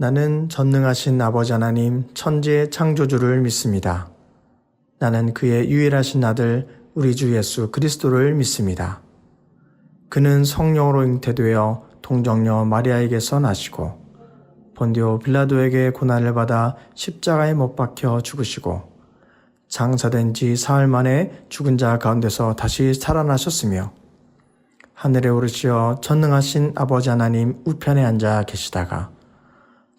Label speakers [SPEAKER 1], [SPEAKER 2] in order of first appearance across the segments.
[SPEAKER 1] 나는 전능하신 아버지 하나님 천지의 창조주를 믿습니다. 나는 그의 유일하신 아들 우리 주 예수 그리스도를 믿습니다. 그는 성령으로 잉태되어 동정녀 마리아에게서 나시고 본디오 빌라도에게 고난을 받아 십자가에 못 박혀 죽으시고 장사된 지 사흘 만에 죽은 자 가운데서 다시 살아나셨으며 하늘에 오르시어 전능하신 아버지 하나님 우편에 앉아 계시다가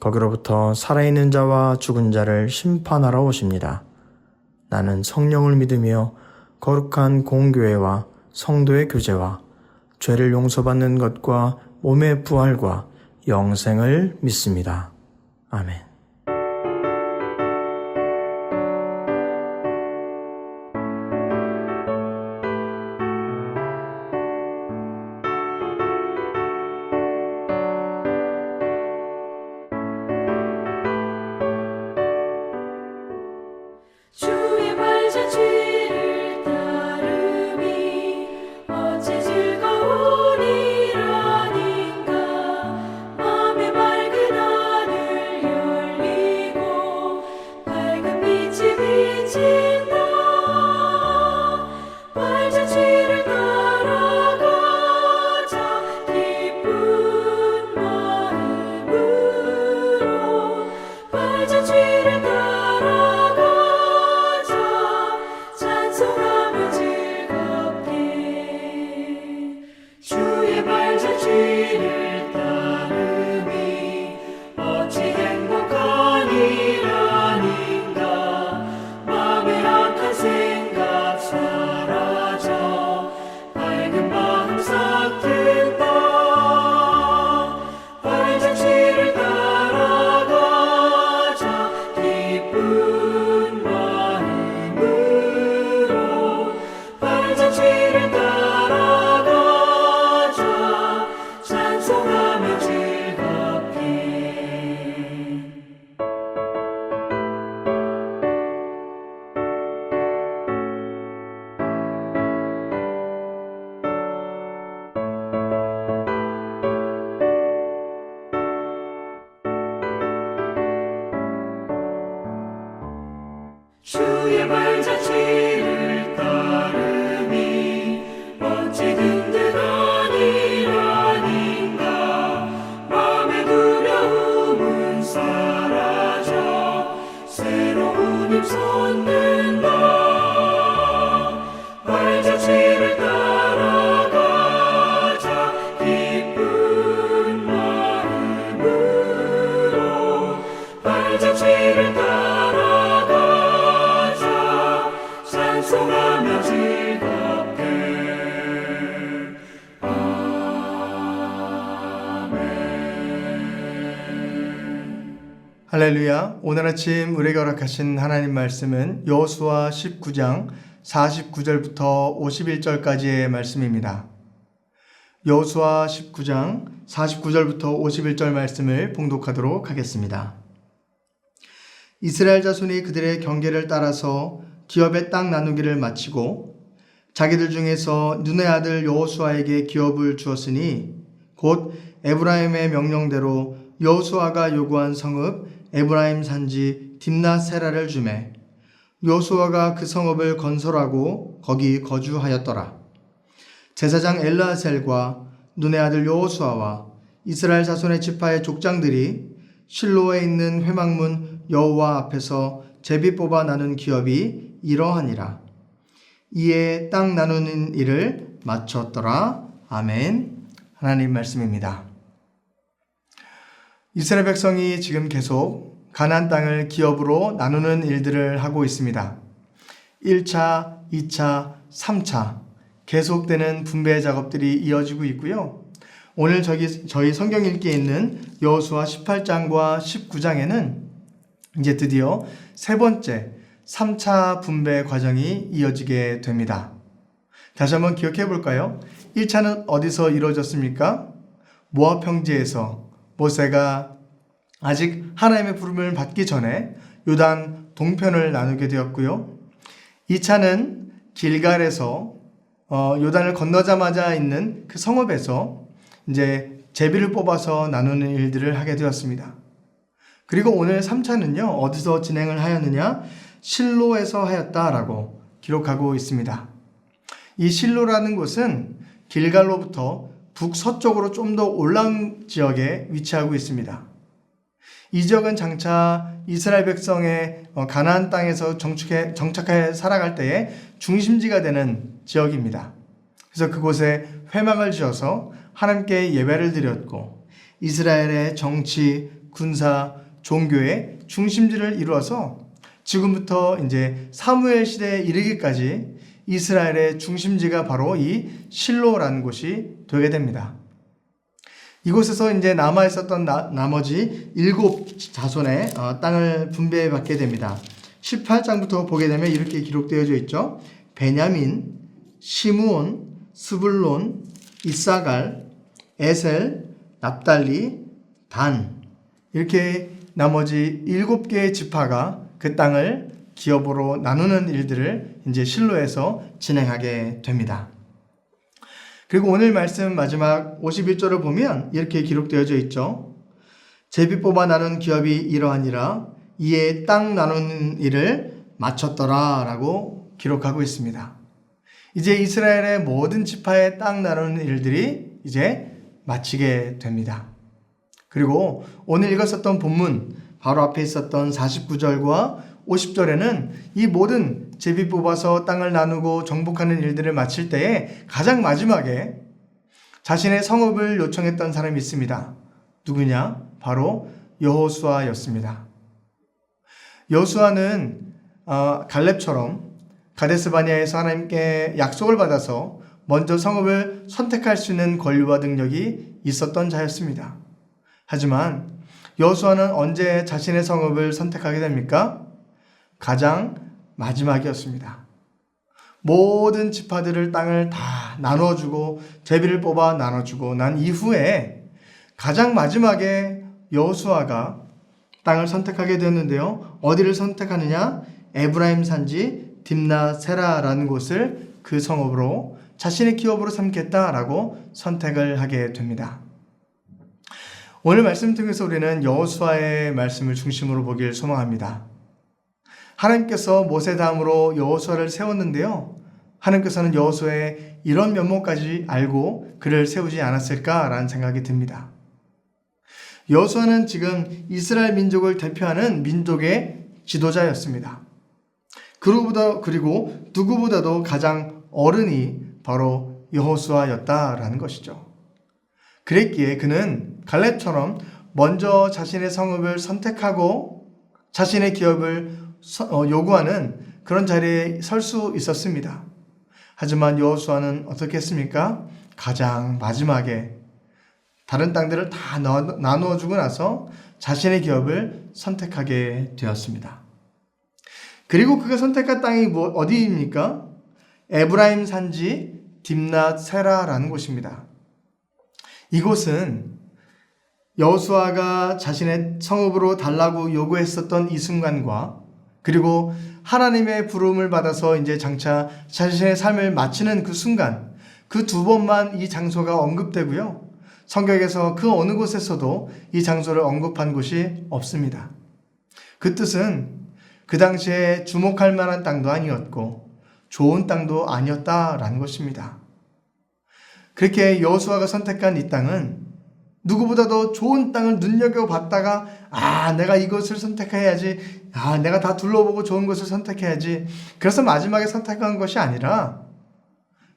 [SPEAKER 1] 거기로부터 살아있는 자와 죽은 자를 심판하러 오십니다. 나는 성령을 믿으며 거룩한 공교회와 성도의 교제와 죄를 용서받는 것과 몸의 부활과 영생을 믿습니다. 아멘.
[SPEAKER 2] 주의 발자취를 따르미 어찌 즐거우리라닌가. 맘에 맑은 하늘 열리고 밝은 빛이 비친다. 발자취를 따라가자 기쁜 마음으로. 발자취를 따라가자 찬송하며 즐겁게. 주의 발자취를 따르미 어찌 행복한 일아닌가. 맘의 악한 생각 사라져 밝은 마음 싹 든다. 발자취를 따라가자 기쁜 마음으로. 발자취를 따라가자 찬송하며 즐겁게. 주의 발자취를 따르미 어찌 든든한 일아닌가. 맘의 두려움은 사라져 새로운 힘 솟는다. 발자취를 따라가자 기쁜 마음으로. 발자취를 따라가자 찬송하며 즐겁게. 아멘.
[SPEAKER 1] 할렐루야. 오늘 아침 우리에게 허락하신 하나님 말씀은 여호수아 19장 49절부터 51절까지의 말씀입니다. 여호수아 19장 49절부터 51절 말씀을 봉독하도록 하겠습니다. 이스라엘 자손이 그들의 경계를 따라서 기업의 땅 나누기를 마치고 자기들 중에서 눈의 아들 여호수아에게 기업을 주었으니 곧 에브라임의 명령대로 여호수아가 요구한 성읍 에브라임 산지 딥나세라를 주매 여호수아가 그 성읍을 건설하고 거기 거주하였더라. 제사장 엘르아셀과 눈의 아들 여호수아와 이스라엘 자손의 지파의 족장들이 실로에 있는 회막문 여호와 앞에서 제비 뽑아 나눈 기업이 이러하니라. 이에 땅 나누는 일을 마쳤더라. 아멘. 하나님 말씀입니다. 이스라엘 백성이 지금 계속 가나안 땅을 기업으로 나누는 일들을 하고 있습니다. 1차, 2차, 3차 계속되는 분배 작업들이 이어지고 있고요. 오늘 저희 성경 읽기에 있는 여호수아 18장과 19장에는 이제 드디어 세 번째 3차 분배 과정이 이어지게 됩니다. 다시 한번 기억해 볼까요? 1차는 어디서 이루어졌습니까? 모압 평지에서 모세가 아직 하나님의 부름을 받기 전에 요단 동편을 나누게 되었고요. 2차는 길갈에서 요단을 건너자마자 있는 그 성읍에서 이제 제비를 뽑아서 나누는 일들을 하게 되었습니다. 그리고 오늘 3차는요, 어디서 진행을 하였느냐? 실로에서 하였다라고 기록하고 있습니다. 이 실로라는 곳은 길갈로부터 북서쪽으로 좀 더 올라온 지역에 위치하고 있습니다. 이 지역은 장차 이스라엘 백성의 가나안 땅에서 정착해 살아갈 때의 중심지가 되는 지역입니다. 그래서 그곳에 회막을 지어서 하나님께 예배를 드렸고 이스라엘의 정치, 군사, 종교의 중심지를 이루어서 지금부터 이제 사무엘 시대에 이르기까지 이스라엘의 중심지가 바로 이 실로라는 곳이 되게 됩니다. 이곳에서 이제 남아 있었던 나머지 7 자손의 땅을 분배해 받게 됩니다. 18장부터 보게 되면 이렇게 기록되어져 있죠. 베냐민, 시므온, 스불론, 이사갈, 에셀, 납달리, 단, 이렇게 나머지 7개의 지파가 그 땅을 기업으로 나누는 일들을 이제 실로에서 진행하게 됩니다. 그리고 오늘 말씀 마지막 51절을 보면 이렇게 기록되어져 있죠. 제비 뽑아 나눈 기업이 이러하니라 이에 땅 나누는 일을 마쳤더라 라고 기록하고 있습니다. 이제 이스라엘의 모든 지파의 땅 나누는 일들이 이제 마치게 됩니다. 그리고 오늘 읽었었던 본문 바로 앞에 있었던 49절과 50절에는 이 모든 제비 뽑아서 땅을 나누고 정복하는 일들을 마칠 때에 가장 마지막에 자신의 성읍을 요청했던 사람이 있습니다. 누구냐? 바로 여호수아였습니다. 여호수아는 갈렙처럼 가데스 바네아에서 하나님께 약속을 받아서 먼저 성읍을 선택할 수 있는 권리와 능력이 있었던 자였습니다. 하지만 여호수아는 언제 자신의 성읍을 선택하게 됩니까? 가장 마지막이었습니다. 모든 지파들을 땅을 다 나눠주고 제비를 뽑아 나눠주고 난 이후에 가장 마지막에 여호수아가 땅을 선택하게 되었는데요. 어디를 선택하느냐? 에브라임 산지 딥나세라라는 곳을 그 성읍으로 자신의 기업으로 삼겠다라고 선택을 하게 됩니다. 오늘 말씀 통해서 우리는 여호수아의 말씀을 중심으로 보길 소망합니다. 하나님께서 모세 다음으로 여호수아를 세웠는데요. 하나님께서는 여호수아의 이런 면모까지 알고 그를 세우지 않았을까라는 생각이 듭니다. 여호수아는 지금 이스라엘 민족을 대표하는 민족의 지도자였습니다. 그리고 누구보다도 가장 어른이 바로 여호수아였다라는 것이죠. 그랬기에 그는 갈렙처럼 먼저 자신의 성읍을 선택하고 자신의 기업을 요구하는 그런 자리에 설 수 있었습니다. 하지만 여호수아는 어떻게 했습니까? 가장 마지막에 다른 땅들을 다 나누어 주고 나서 자신의 기업을 선택하게 되었습니다. 그리고 그가 선택한 땅이 어디입니까? 에브라임 산지 딥낫세라라는 곳입니다. 이곳은 여호수아가 자신의 성읍으로 달라고 요구했었던 이 순간과 그리고 하나님의 부름을 받아서 이제 장차 자신의 삶을 마치는 그 순간, 그 2번만 이 장소가 언급되고요. 성경에서 그 어느 곳에서도 이 장소를 언급한 곳이 없습니다. 그 뜻은 그 당시에 주목할 만한 땅도 아니었고 좋은 땅도 아니었다라는 것입니다. 그렇게 여호수아가 선택한 이 땅은 누구보다도 좋은 땅을 눈여겨봤다가 내가 이것을 선택해야지, 내가 다 둘러보고 좋은 것을 선택해야지, 그래서 마지막에 선택한 것이 아니라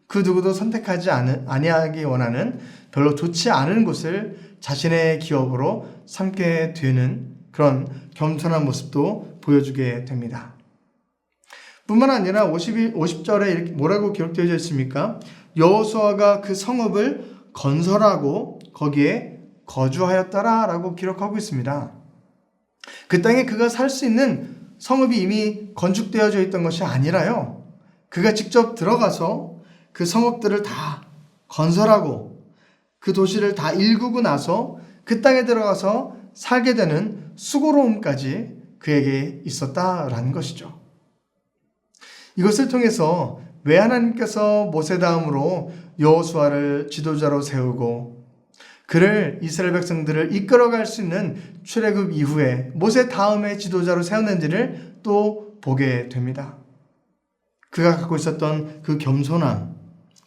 [SPEAKER 1] 그 누구도 선택하지 아니하기 원하는 별로 좋지 않은 곳을 자신의 기업으로 삼게 되는 그런 겸손한 모습도 보여주게 됩니다. 뿐만 아니라 50절에 이렇게 뭐라고 기록되어 있습니까? 여호수아가 그 성읍을 건설하고 거기에 거주하였더라라고 기록하고 있습니다. 그 땅에 그가 살 수 있는 성읍이 이미 건축되어져 있던 것이 아니라요. 그가 직접 들어가서 그 성읍들을 다 건설하고 그 도시를 다 일구고 나서 그 땅에 들어가서 살게 되는 수고로움까지 그에게 있었다라는 것이죠. 이것을 통해서 왜 하나님께서 모세 다음으로 여호수아를 지도자로 세우고 그를 이스라엘 백성들을 이끌어갈 수 있는 출애굽 이후에 모세 다음에 지도자로 세웠는지를 또 보게 됩니다. 그가 갖고 있었던 그 겸손함,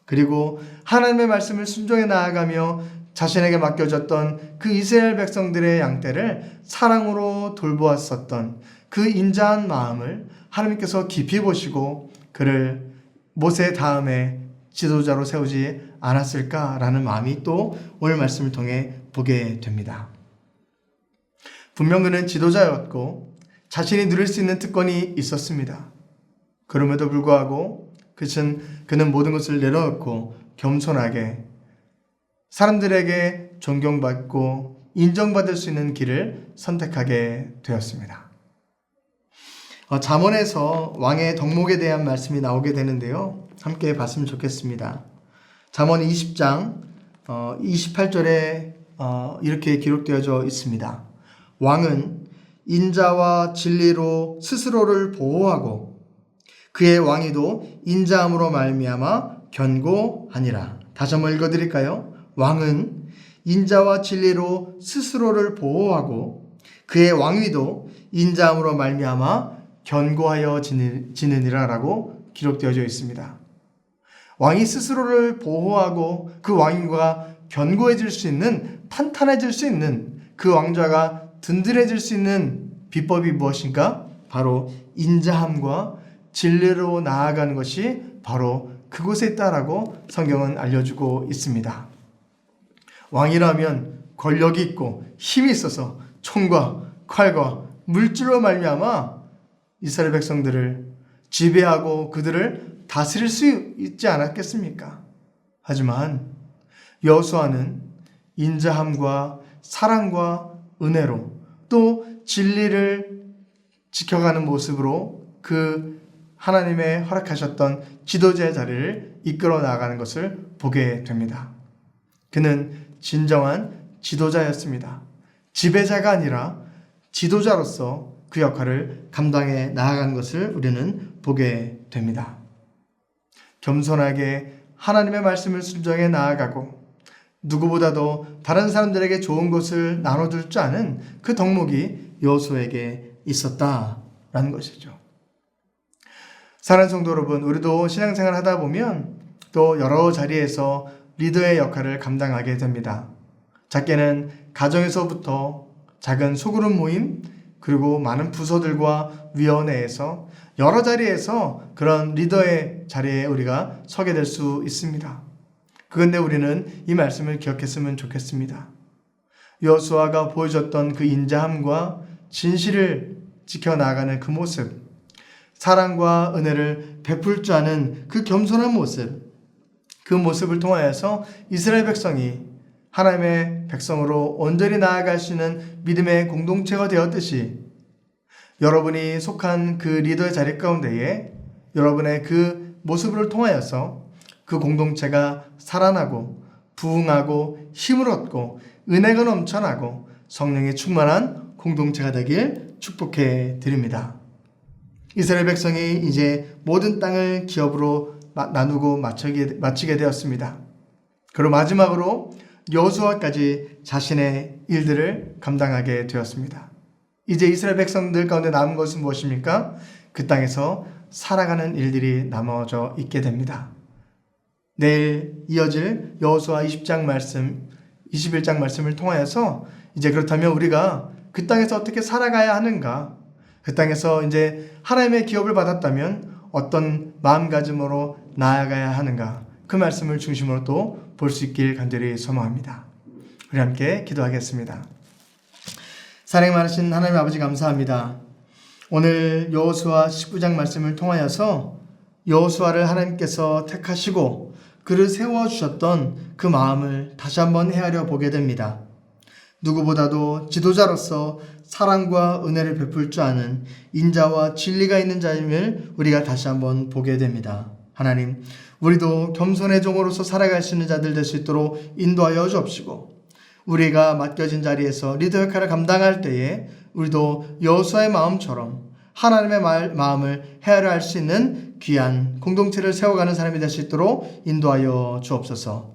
[SPEAKER 1] 그리고 하나님의 말씀을 순종해 나아가며 자신에게 맡겨졌던 그 이스라엘 백성들의 양떼를 사랑으로 돌보았었던 그 인자한 마음을 하나님께서 깊이 보시고 그를 모세 다음에 지도자로 세우지 않았을까라는 마음이 또 오늘 말씀을 통해 보게 됩니다. 분명 그는 지도자였고 자신이 누릴 수 있는 특권이 있었습니다. 그럼에도 불구하고 그는 모든 것을 내려놓고 겸손하게 사람들에게 존경받고 인정받을 수 있는 길을 선택하게 되었습니다. 잠언에서 왕의 덕목에 대한 말씀이 나오게 되는데요. 함께 봤으면 좋겠습니다. 잠언 20장 28절에 이렇게 기록되어져 있습니다. 왕은 인자와 진리로 스스로를 보호하고 그의 왕위도 인자함으로 말미암아 견고하니라. 다시 한번 읽어드릴까요? 왕은 인자와 진리로 스스로를 보호하고 그의 왕위도 인자함으로 말미암아 견고하여 지느니라 라고 기록되어져 있습니다. 왕이 스스로를 보호하고 그 왕위가 견고해질 수 있는, 탄탄해질 수 있는, 그 왕좌가 든든해질 수 있는 비법이 무엇인가? 바로 인자함과 진리로 나아가는 것이 바로 그곳에 있다라고 성경은 알려주고 있습니다. 왕이라면 권력이 있고 힘이 있어서 총과 칼과 물질로 말미암아 이스라엘 백성들을 지배하고 그들을 다스릴 수 있지 않았겠습니까? 하지만 여호수아는 인자함과 사랑과 은혜로 또 진리를 지켜가는 모습으로 그 하나님의 허락하셨던 지도자의 자리를 이끌어 나가는 것을 보게 됩니다. 그는 진정한 지도자였습니다. 지배자가 아니라 지도자로서 그 역할을 감당해 나아가는 것을 우리는 보게 됩니다. 겸손하게 하나님의 말씀을 순종해 나아가고 누구보다도 다른 사람들에게 좋은 것을 나눠줄 줄 아는 그 덕목이 여호수아에게 있었다라는 것이죠. 사랑하는 성도 여러분, 우리도 신앙생활 하다 보면 또 여러 자리에서 리더의 역할을 감당하게 됩니다. 작게는 가정에서부터 작은 소그룹 모임, 그리고 많은 부서들과 위원회에서 여러 자리에서 그런 리더의 자리에 우리가 서게 될 수 있습니다. 그런데 우리는 이 말씀을 기억했으면 좋겠습니다. 여호수아가 보여줬던 그 인자함과 진실을 지켜나가는 그 모습, 사랑과 은혜를 베풀 줄 아는 그 겸손한 모습, 그 모습을 통하여서 이스라엘 백성이 하나님의 백성으로 온전히 나아갈 수 있는 믿음의 공동체가 되었듯이 여러분이 속한 그 리더의 자리 가운데에 여러분의 그 모습을 통하여서 그 공동체가 살아나고 부흥하고 힘을 얻고 은혜가 넘쳐나고 성령이 충만한 공동체가 되길 축복해 드립니다. 이스라엘 백성이 이제 모든 땅을 기업으로 나누고 마치게 되었습니다. 그리고 마지막으로 여호수아까지 자신의 일들을 감당하게 되었습니다. 이제 이스라엘 백성들 가운데 남은 것은 무엇입니까? 그 땅에서 살아가는 일들이 남아져 있게 됩니다. 내일 이어질 여호수아 20장 말씀, 21장 말씀을 통하여서 이제 그렇다면 우리가 그 땅에서 어떻게 살아가야 하는가? 그 땅에서 이제 하나님의 기업을 받았다면 어떤 마음가짐으로 나아가야 하는가? 그 말씀을 중심으로 또 볼 수 있길 간절히 소망합니다. 우리 함께 기도하겠습니다. 사랑 많으신 하나님 아버지 감사합니다. 오늘 여호수아 19장 말씀을 통하여서 여호수아를 하나님께서 택하시고 그를 세워주셨던 그 마음을 다시 한번 헤아려 보게 됩니다. 누구보다도 지도자로서 사랑과 은혜를 베풀 줄 아는 인자와 진리가 있는 자임을 우리가 다시 한번 보게 됩니다. 하나님, 우리도 겸손의 종으로서 살아갈 수 있는 자들 될 수 있도록 인도하여 주옵시고 우리가 맡겨진 자리에서 리더 역할을 감당할 때에 우리도 여호수아의 마음처럼 하나님의 마음을 헤아려 할 수 있는 귀한 공동체를 세워가는 사람이 될 수 있도록 인도하여 주옵소서.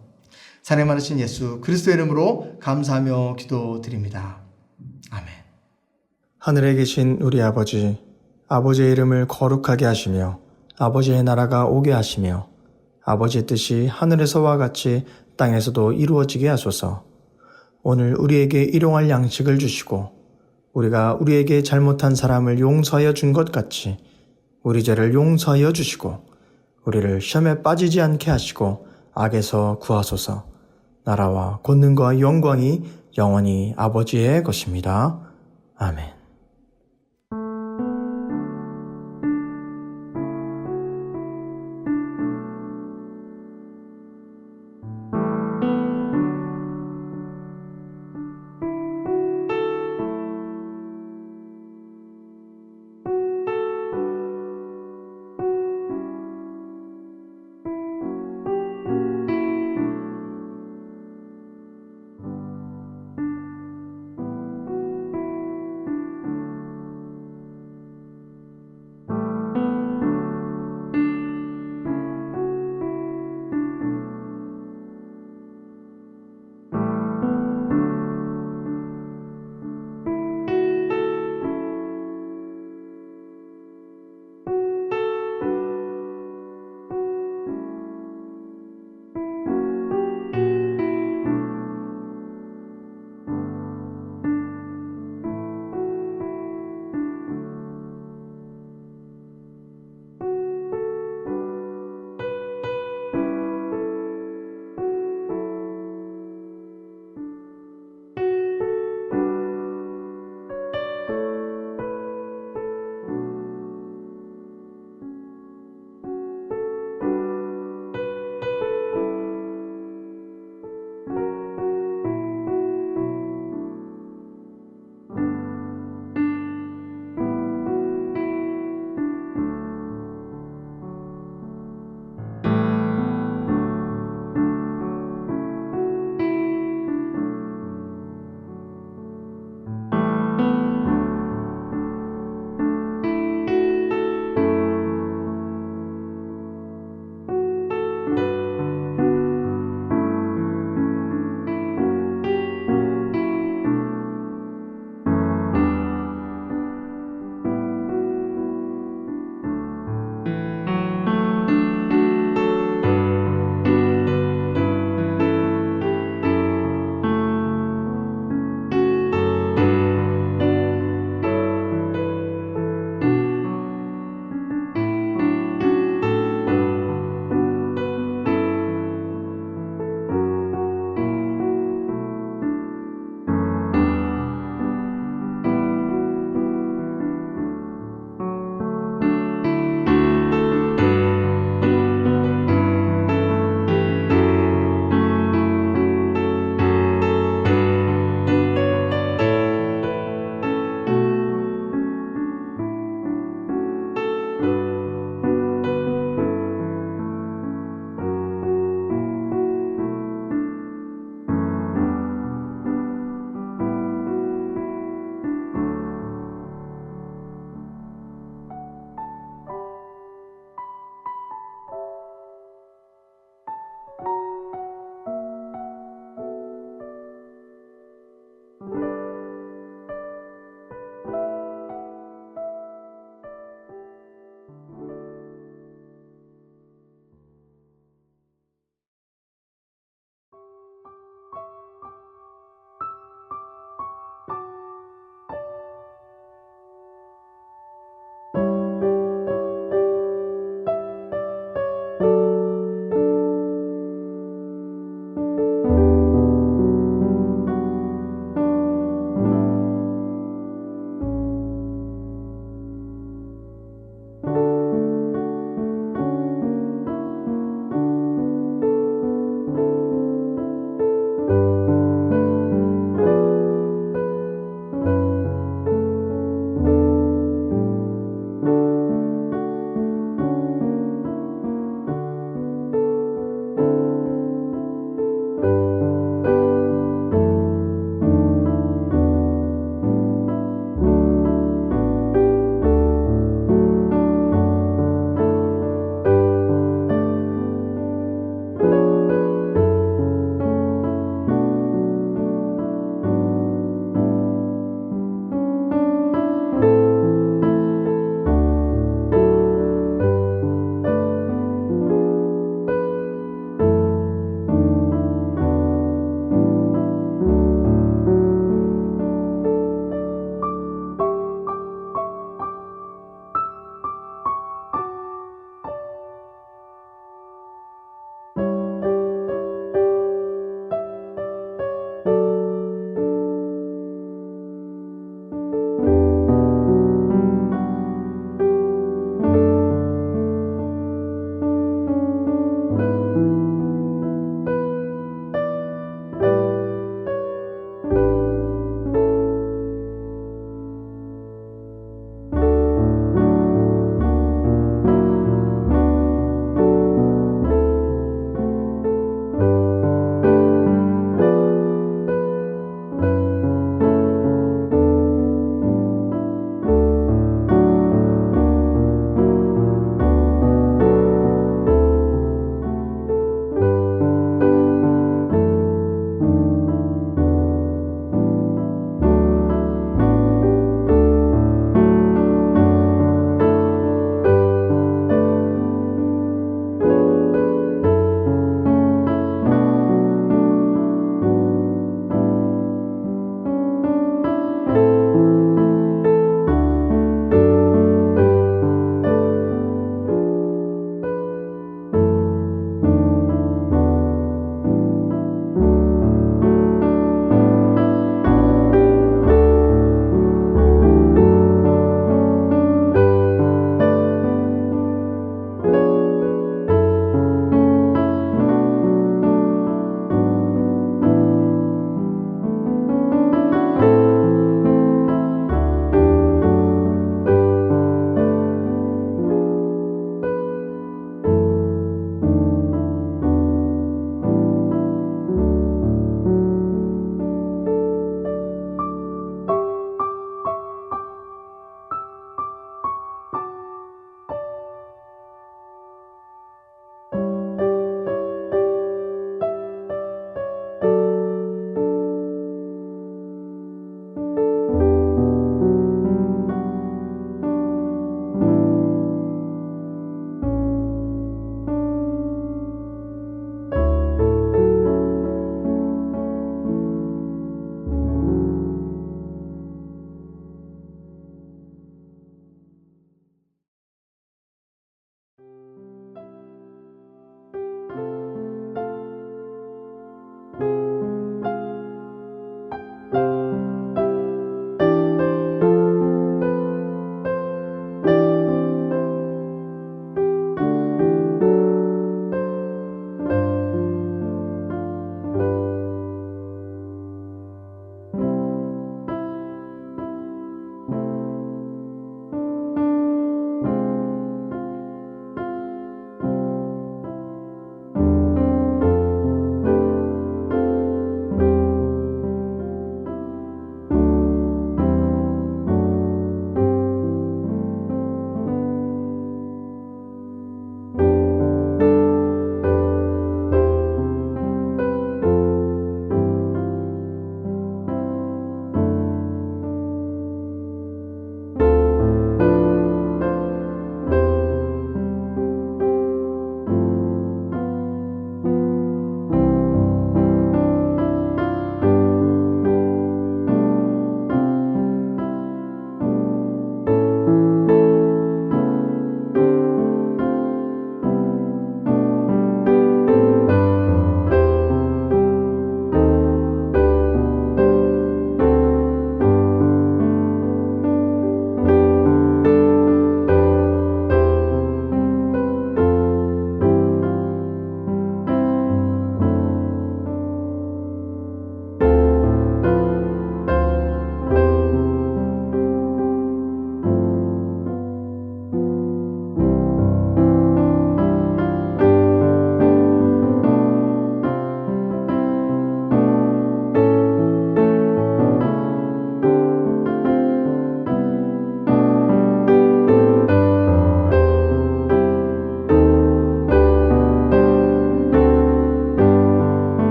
[SPEAKER 1] 사랑 많으신 예수 그리스도의 이름으로 감사하며 기도드립니다. 아멘. 하늘에 계신 우리 아버지, 아버지의 이름을 거룩하게 하시며 아버지의 나라가 오게 하시며 아버지의 뜻이 하늘에서와 같이 땅에서도 이루어지게 하소서. 오늘 우리에게 일용할 양식을 주시고 우리가 우리에게 잘못한 사람을 용서하여 준 것 같이 우리 죄를 용서하여 주시고 우리를 시험에 빠지지 않게 하시고 악에서 구하소서. 나라와 권능과 영광이 영원히 아버지의 것입니다. 아멘.